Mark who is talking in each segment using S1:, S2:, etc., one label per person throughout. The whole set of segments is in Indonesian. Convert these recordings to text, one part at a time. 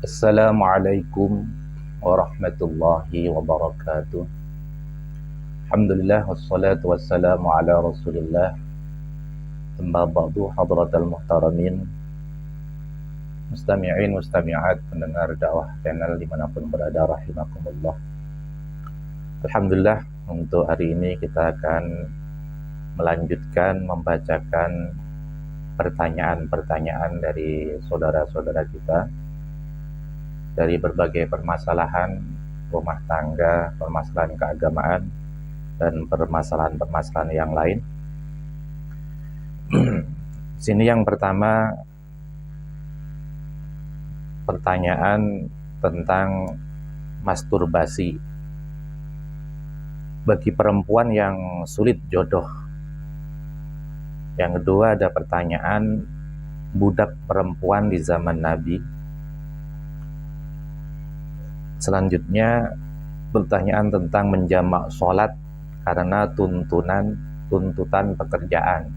S1: Assalamualaikum warahmatullahi wabarakatuh. Alhamdulillah wassalatu wassalamu ala Rasulillah. Amma ba'du, hadratal muhtaramin, mustami'in mustami'at pendengar dakwah channel dimanapun berada, rahimakumullah. Alhamdulillah, untuk hari ini kita akan melanjutkan membacakan pertanyaan-pertanyaan dari saudara-saudara kita dari berbagai permasalahan rumah tangga, permasalahan keagamaan, dan permasalahan-permasalahan yang lain. Sini yang pertama, pertanyaan tentang masturbasi bagi perempuan yang sulit jodoh. Yang kedua ada pertanyaan budak perempuan di zaman Nabi. Selanjutnya pertanyaan tentang menjamak sholat karena tuntutan pekerjaan.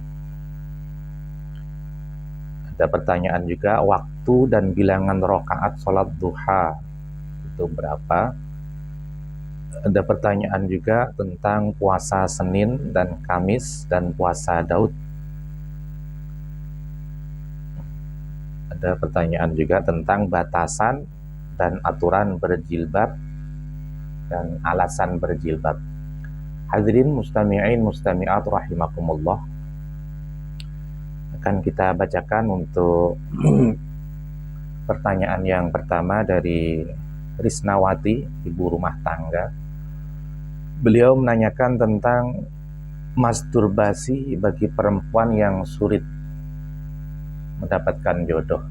S1: Ada pertanyaan juga waktu dan bilangan rakaat sholat duha itu berapa. Ada pertanyaan juga tentang puasa Senin dan Kamis dan puasa Daud. Ada pertanyaan juga tentang batasan dan aturan berjilbab dan alasan berjilbab. Hadirin mustami'in mustami'at rahimakumullah, akan kita bacakan untuk pertanyaan yang pertama dari Risnawati, ibu rumah tangga. Beliau menanyakan tentang masturbasi bagi perempuan yang sulit mendapatkan jodoh.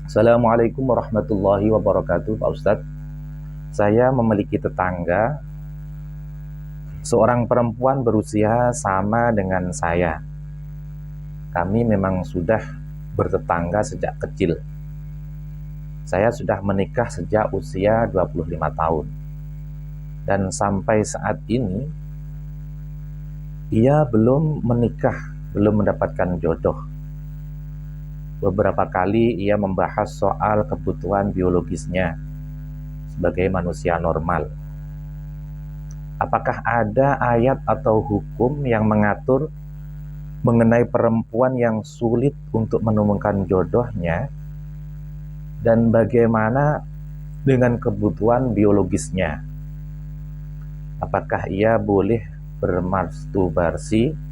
S1: Assalamualaikum warahmatullahi wabarakatuh, Pak Ustadz. Saya memiliki tetangga, seorang perempuan berusia sama dengan saya. Kami memang sudah bertetangga sejak kecil. Saya sudah menikah sejak usia 25 tahun. Dan sampai saat ini, ia belum menikah, belum mendapatkan jodoh. Beberapa kali ia membahas soal kebutuhan biologisnya sebagai manusia normal. Apakah ada ayat atau hukum yang mengatur mengenai perempuan yang sulit untuk menemukan jodohnya, dan bagaimana dengan kebutuhan biologisnya? Apakah ia boleh bermasturbasi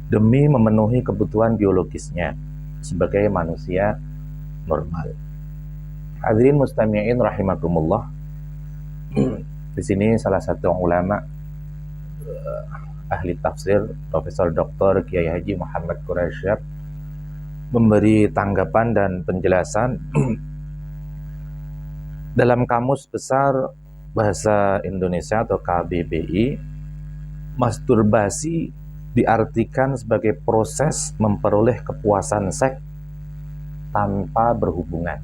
S1: demi memenuhi kebutuhan biologisnya sebagai manusia normal? Hadirin mustami'in rahimakumullah. Di sini salah satu ulama ahli tafsir, Profesor Dr. Kiai Haji Muhammad Quraisyab, memberi tanggapan dan penjelasan. Dalam Kamus Besar Bahasa Indonesia atau KBBI, masturbasi diartikan sebagai proses memperoleh kepuasan seks tanpa berhubungan.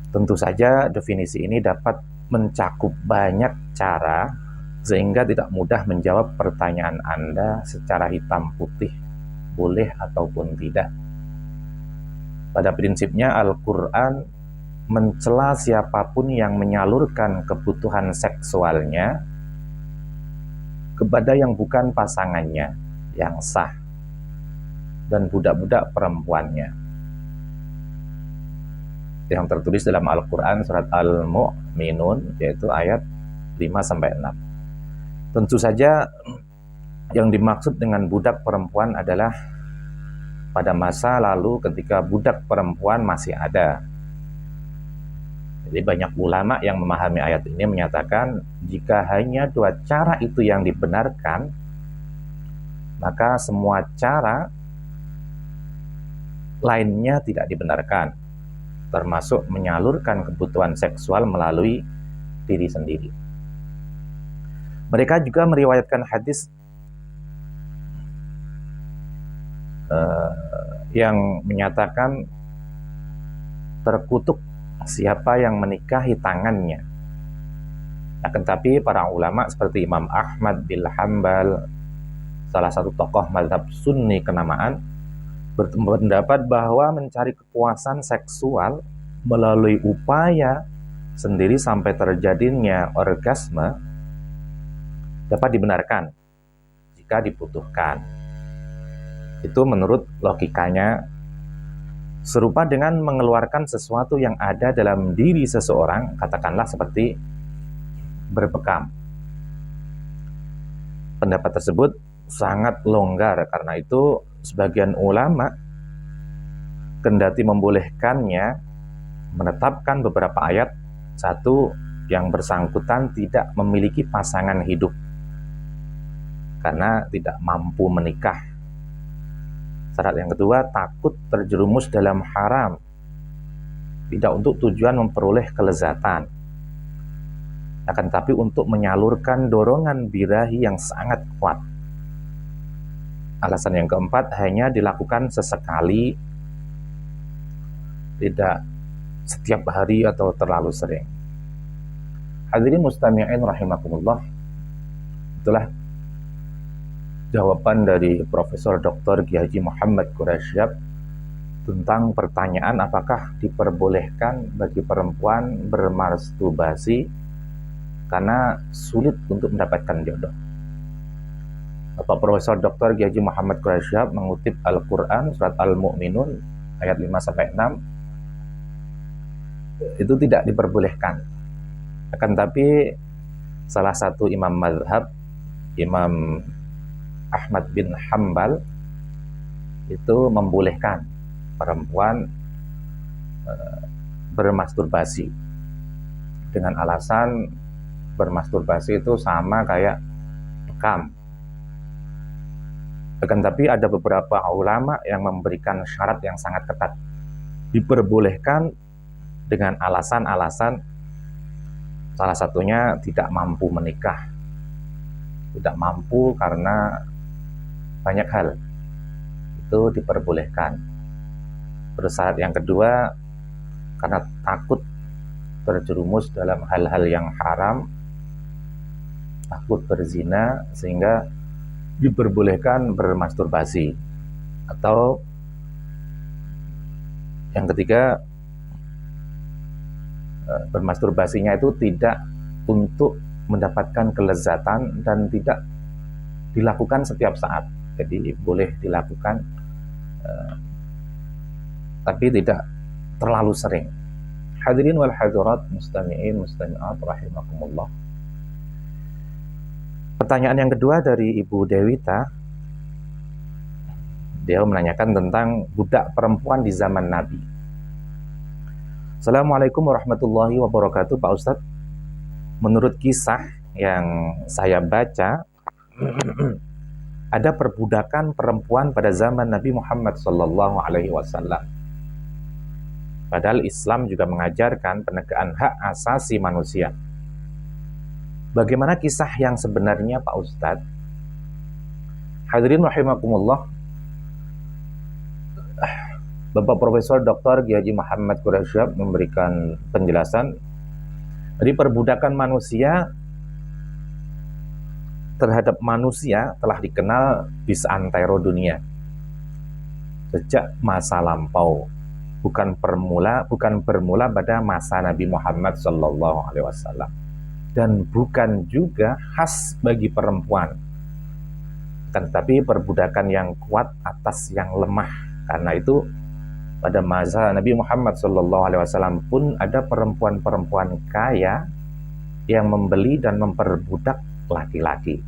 S1: Tentu saja definisi ini dapat mencakup banyak cara, sehingga tidak mudah menjawab pertanyaan Anda secara hitam putih, boleh ataupun tidak. Pada prinsipnya Al-Quran mencela siapapun yang menyalurkan kebutuhan seksualnya kepada yang bukan pasangannya yang sah dan budak-budak perempuannya, yang tertulis dalam Al-Quran surat Al-Mu'minun, yaitu ayat 5-6. Tentu saja yang dimaksud dengan budak perempuan adalah pada masa lalu ketika budak perempuan masih ada. Jadi banyak ulama yang memahami ayat ini menyatakan jika hanya dua cara itu yang dibenarkan, maka semua cara lainnya tidak dibenarkan, termasuk menyalurkan kebutuhan seksual melalui diri sendiri. Mereka juga meriwayatkan hadis yang menyatakan terkutuk siapa yang menikahi tangannya. Akan tapi para ulama seperti Imam Ahmad bin Hanbal, salah satu tokoh mazhab Sunni kenamaan, berpendapat bahwa mencari kepuasan seksual melalui upaya sendiri sampai terjadinya orgasme dapat dibenarkan jika dibutuhkan. Itu menurut logikanya serupa dengan mengeluarkan sesuatu yang ada dalam diri seseorang, katakanlah seperti berbekam. Pendapat tersebut sangat longgar, karena itu sebagian ulama kendati membolehkannya, menetapkan beberapa ayat. Satu, yang bersangkutan tidak memiliki pasangan hidup karena tidak mampu menikah. Syarat yang kedua, takut terjerumus dalam haram, tidak untuk tujuan memperoleh kelezatan, akan tapi untuk menyalurkan dorongan birahi yang sangat kuat. Alasan yang keempat, hanya dilakukan sesekali, tidak setiap hari atau terlalu sering. Hadirin mustami'in rahimakumullah, itulah jawaban dari Profesor Dr. Kiai Haji Muhammad Quraisyab tentang pertanyaan apakah diperbolehkan bagi perempuan bermasturbasi karena sulit untuk mendapatkan jodoh. Bapak Profesor Dr. Kiai Haji Muhammad Quraisyab mengutip Al-Quran surat Al-Mu'minun ayat 5-6, itu tidak diperbolehkan. Akan tapi salah satu imam mazhab, Imam Ahmad bin Hambal, itu membolehkan perempuan bermasturbasi dengan alasan bermasturbasi itu sama kayak bekam. Akan tapi ada beberapa ulama yang memberikan syarat yang sangat ketat. Diperbolehkan dengan alasan-alasan, salah satunya tidak mampu menikah. Tidak mampu karena banyak hal, itu diperbolehkan. Terus syarat yang kedua, karena takut terjerumus dalam hal-hal yang haram, takut berzina, sehingga diperbolehkan bermasturbasi. Atau yang ketiga, bermasturbasinya itu tidak untuk mendapatkan kelezatan dan tidak dilakukan setiap saat. Jadi boleh dilakukan tapi tidak terlalu sering. Hadirin wal hadirat, mustami'in mustami'at rahimakumullah. Pertanyaan yang kedua dari Ibu Dewita, dia menanyakan tentang budak perempuan di zaman Nabi. Assalamualaikum warahmatullahi wabarakatuh, Pak Ustadz. Menurut kisah yang saya baca, ada perbudakan perempuan pada zaman Nabi Muhammad SAW. Padahal Islam juga mengajarkan penegakan hak asasi manusia. Bagaimana kisah yang sebenarnya, Pak Ustadz? Hadirin rahimakumullah, Bapak Profesor Dr. Kiai Haji Muhammad Quraisyab memberikan penjelasan. Jadi perbudakan manusia terhadap manusia telah dikenal di seantero dunia sejak masa lampau, bukan bermula pada masa Nabi Muhammad SAW, dan bukan juga khas bagi perempuan, tetapi perbudakan yang kuat atas yang lemah. Karena itu pada masa Nabi Muhammad SAW pun ada perempuan-perempuan kaya yang membeli dan memperbudak laki-laki.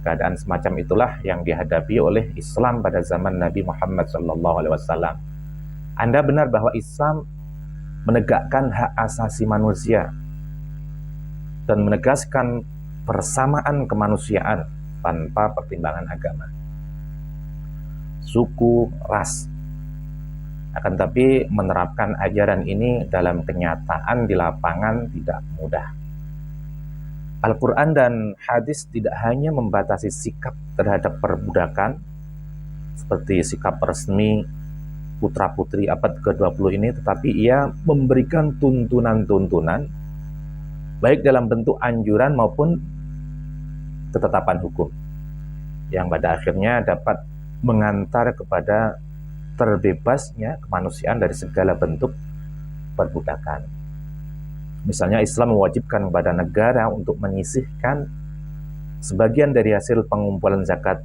S1: Keadaan semacam itulah yang dihadapi oleh Islam pada zaman Nabi Muhammad SAW. Anda benar bahwa Islam menegakkan hak asasi manusia dan menegaskan persamaan kemanusiaan tanpa pertimbangan agama, suku, ras. Akan tapi menerapkan ajaran ini dalam kenyataan di lapangan tidak mudah. Al-Quran dan hadis tidak hanya membatasi sikap terhadap perbudakan seperti sikap resmi putra-putri abad ke-20 ini, tetapi ia memberikan tuntunan-tuntunan baik dalam bentuk anjuran maupun ketetapan hukum yang pada akhirnya dapat mengantar kepada terbebasnya kemanusiaan dari segala bentuk perbudakan. Misalnya Islam mewajibkan kepada negara untuk menyisihkan sebagian dari hasil pengumpulan zakat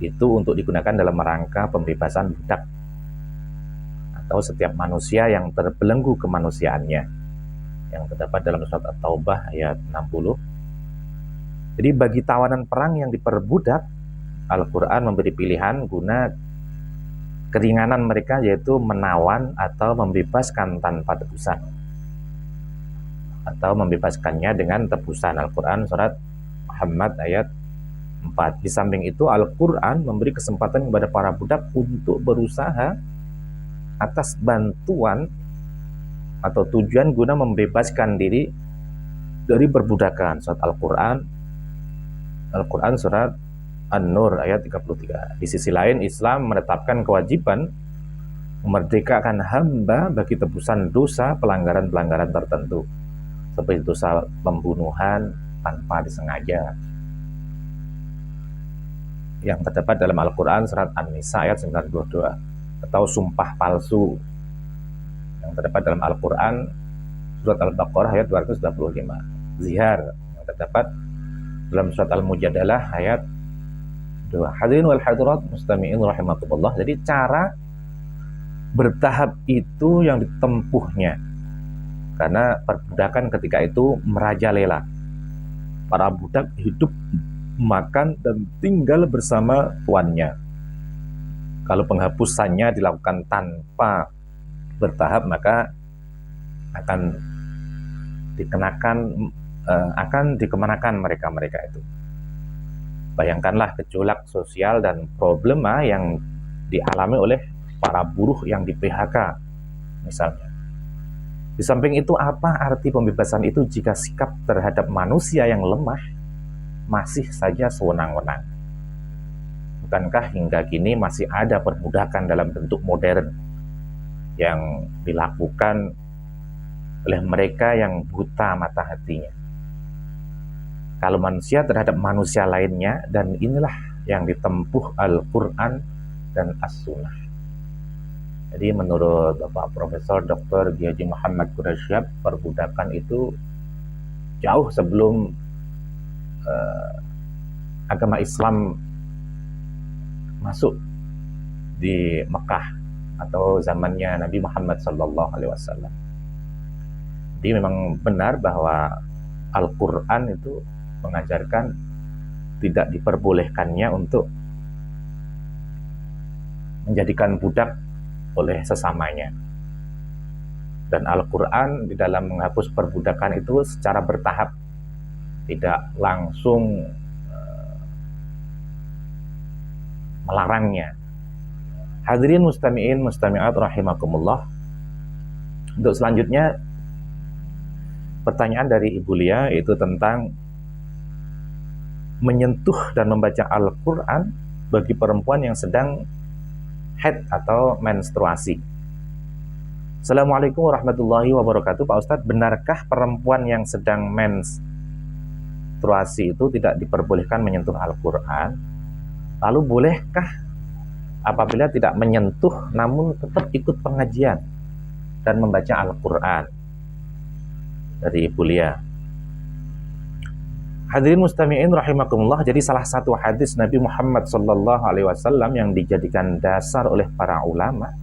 S1: itu untuk digunakan dalam rangka pembebasan budak atau setiap manusia yang terbelenggu kemanusiaannya, yang terdapat dalam surat At-Taubah ayat 60. Jadi bagi tawanan perang yang diperbudak, Al-Quran memberi pilihan guna keringanan mereka, yaitu menawan atau membebaskan tanpa tebusan, atau membebaskannya dengan tebusan. Al-Quran surat Muhammad ayat 4. Di samping itu Al-Quran memberi kesempatan kepada para budak untuk berusaha atas bantuan atau tujuan guna membebaskan diri dari perbudakan. Surat Al-Quran surat An-Nur ayat 33. Di sisi lain Islam menetapkan kewajiban memerdekakan hamba bagi tebusan dosa pelanggaran-pelanggaran tertentu, seperti dosa pembunuhan tanpa disengaja yang terdapat dalam Al-Quran surat An-Nisa ayat 92, atau sumpah palsu yang terdapat dalam Al-Quran surat Al-Baqarah ayat 225, zihar yang terdapat dalam surat Al-Mujadalah ayat 2. Hadirin wal hadirat mustami'in rahimakumullah. Jadi cara bertahap itu yang ditempuhnya, karena perbudakan ketika itu merajalela. Para budak hidup, makan, dan tinggal bersama tuannya. Kalau penghapusannya dilakukan tanpa bertahap, maka akan dikemanakan mereka itu. Bayangkanlah gejolak sosial dan problema yang dialami oleh para buruh yang di PHK misalnya. Di samping itu, apa arti pembebasan itu jika sikap terhadap manusia yang lemah masih saja sewenang-wenang? Bukankah hingga kini masih ada perbudakan dalam bentuk modern yang dilakukan oleh mereka yang buta mata hatinya? Kalau manusia terhadap manusia lainnya, dan inilah yang ditempuh Al-Quran dan As-Sunnah. Jadi menurut Bapak Profesor Dr. Haji Muhammad Quraisyab, perbudakan itu jauh sebelum agama Islam masuk di Mekah atau zamannya Nabi Muhammad SAW. Jadi memang benar bahwa Al-Quran itu mengajarkan tidak diperbolehkannya untuk menjadikan budak oleh sesamanya. Dan Al-Quran di dalam menghapus perbudakan itu secara bertahap, tidak langsung melarangnya. Hadirin mustami'in mustami'at rahimakumullah. Untuk selanjutnya, pertanyaan dari Ibu Lia yaitu tentang menyentuh dan membaca Al-Quran bagi perempuan yang sedang haid atau menstruasi. Assalamualaikum warahmatullahi wabarakatuh. Pak Ustadz, benarkah perempuan yang sedang menstruasi itu tidak diperbolehkan menyentuh Al-Quran? Lalu bolehkah apabila tidak menyentuh namun tetap ikut pengajian dan membaca Al-Quran? Dari Ibu Lia. Hadirin mustami'in rahimakumullah. Jadi salah satu hadis Nabi Muhammad SAW yang dijadikan dasar oleh para ulama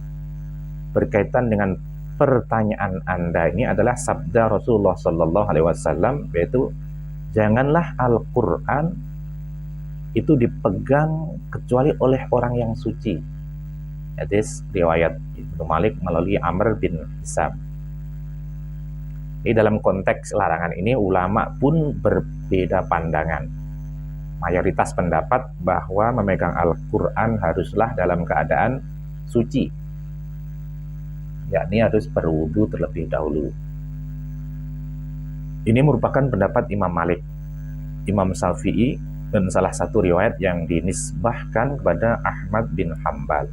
S1: berkaitan dengan pertanyaan Anda ini adalah sabda Rasulullah SAW, yaitu janganlah Al-Quran itu dipegang kecuali oleh orang yang suci. Hadis riwayat Ibnu Malik melalui Amr bin Hisam. Di dalam konteks larangan ini ulama pun berbeda pandangan. Mayoritas pendapat bahwa memegang Al-Quran haruslah dalam keadaan suci, yakni harus berwudu terlebih dahulu. Ini merupakan pendapat Imam Malik, Imam Syafi'i, dan salah satu riwayat yang dinisbahkan kepada Ahmad bin Hambal.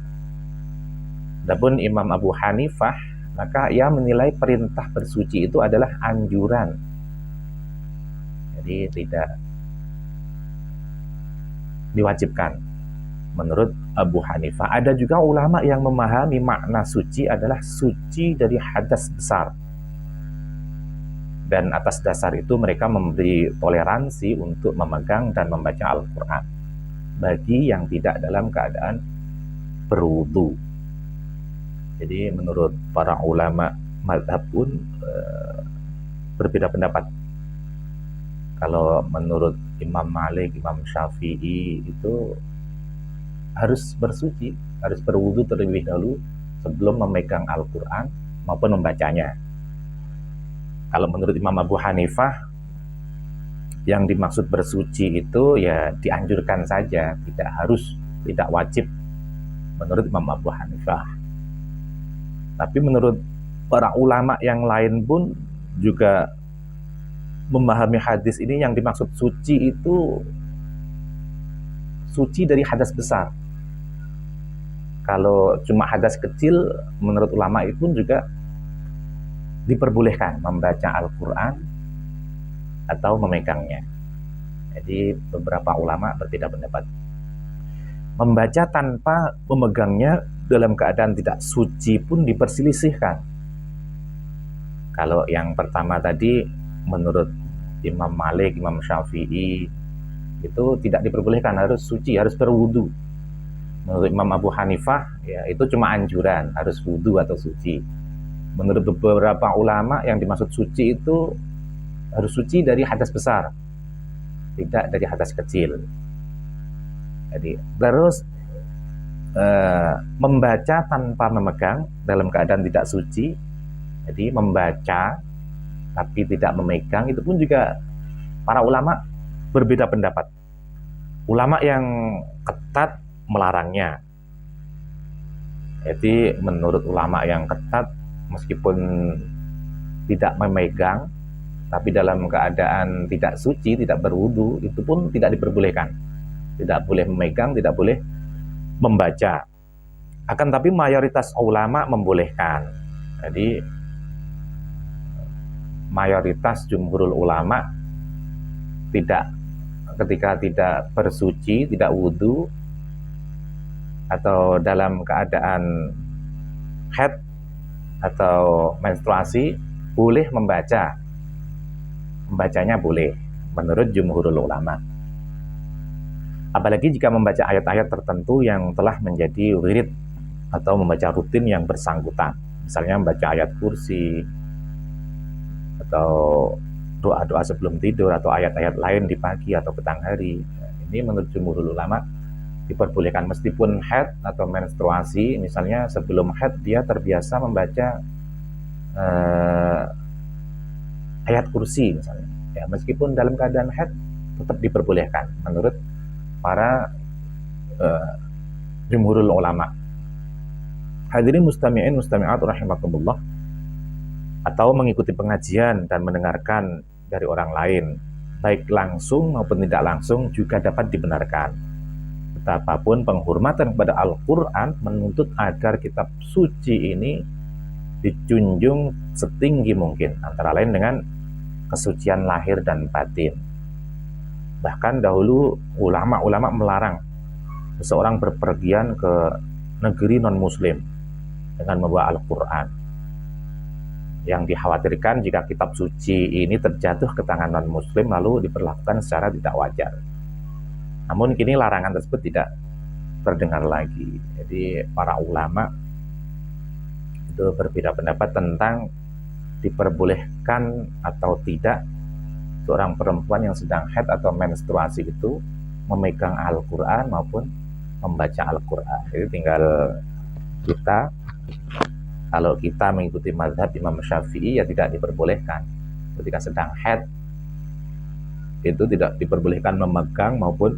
S1: Adapun Imam Abu Hanifah, maka ia menilai perintah bersuci itu adalah anjuran. Jadi tidak diwajibkan. menurut Abu Hanifah. Ada juga ulama yang memahami makna suci adalah suci dari hadas besar. Dan atas dasar itu mereka memberi toleransi untuk memegang dan membaca Al-Quran bagi yang tidak dalam keadaan berwudu. Jadi menurut para ulama mazhab pun berbeda pendapat. Kalau menurut Imam Malik, Imam Syafi'i itu harus bersuci, harus berwudu terlebih dahulu sebelum memegang Al-Quran maupun membacanya. Kalau menurut Imam Abu Hanifah, yang dimaksud bersuci itu ya dianjurkan saja, tidak harus, tidak wajib menurut Imam Abu Hanifah. Tapi menurut para ulama yang lain pun juga memahami hadis ini, yang dimaksud suci itu suci dari hadas besar. Kalau cuma hadas kecil, menurut ulama itu pun juga diperbolehkan membaca Al-Quran atau memegangnya. Jadi beberapa ulama berbeda pendapat. Membaca tanpa memegangnya dalam keadaan tidak suci pun diperselisihkan. Kalau yang pertama tadi menurut Imam Malik, Imam Syafi'i itu tidak diperbolehkan, harus suci, harus berwudu. Menurut Imam Abu Hanifah ya itu cuma anjuran, harus wudu atau suci. Menurut beberapa ulama yang dimaksud suci itu harus suci dari hadas besar, tidak dari hadas kecil. Jadi terus membaca tanpa memegang dalam keadaan tidak suci, jadi membaca tapi tidak memegang, itu pun juga para ulama berbeda pendapat. Ulama yang ketat melarangnya. Jadi menurut ulama yang ketat, meskipun tidak memegang tapi dalam keadaan tidak suci, tidak berwudu, itu pun tidak diperbolehkan. Tidak boleh memegang, tidak boleh membaca. Akan tapi mayoritas ulama membolehkan. Jadi mayoritas jumhurul ulama tidak, ketika tidak bersuci, tidak wudu atau dalam keadaan haid atau menstruasi, boleh membaca. Membacanya boleh menurut jumhurul ulama. Apalagi jika membaca ayat-ayat tertentu yang telah menjadi wirid atau membaca rutin yang bersangkutan. Misalnya membaca ayat kursi atau doa-doa sebelum tidur atau ayat-ayat lain di pagi atau petang hari. Ini menurut jumhurul ulama diperbolehkan meskipun haid atau menstruasi. Misalnya sebelum haid dia terbiasa membaca ayat kursi misalnya. Ya, meskipun dalam keadaan haid tetap diperbolehkan menurut para jumhurul ulama. Hadirin mustami'in mustami'at rahimakumullah, atau mengikuti pengajian dan mendengarkan dari orang lain, baik langsung maupun tidak langsung, juga dapat dibenarkan. Betapapun penghormatan kepada Al-Quran menuntut agar kitab suci ini dijunjung setinggi mungkin, antara lain dengan kesucian lahir dan batin. Bahkan dahulu ulama-ulama melarang seseorang berpergian ke negeri non-muslim dengan membawa Al-Quran, yang dikhawatirkan jika kitab suci ini terjatuh ke tangan non-muslim lalu diperlakukan secara tidak wajar. Namun kini larangan tersebut tidak terdengar lagi. Jadi para ulama itu berbeda pendapat tentang diperbolehkan atau tidak seorang perempuan yang sedang haid atau menstruasi itu memegang Al-Quran maupun membaca Al-Quran. Jadi tinggal kita, kalau kita mengikuti mazhab Imam Syafi'i ya tidak diperbolehkan. Ketika sedang haid itu tidak diperbolehkan memegang maupun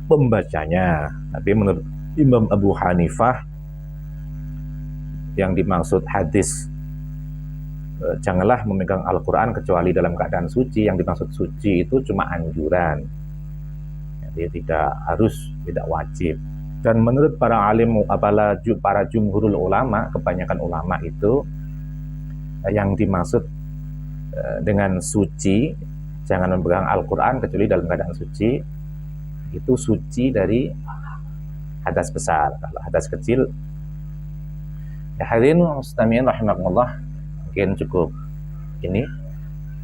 S1: membacanya. Tapi menurut Imam Abu Hanifah, yang dimaksud hadis janganlah memegang Al-Quran kecuali dalam keadaan suci, yang dimaksud suci itu cuma anjuran. Jadi tidak harus, tidak wajib. Dan menurut para alim, para jumhurul ulama, kebanyakan ulama itu, yang dimaksud dengan suci, jangan memegang Al-Quran kecuali dalam keadaan suci, itu suci dari hadas besar. Kalau hadas kecil, ya hadirin mustami'in rahimakumullah, mungkin cukup ini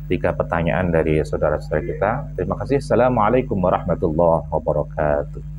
S1: 3 pertanyaan dari saudara-saudara kita. Terima kasih. Assalamualaikum warahmatullahi wabarakatuh.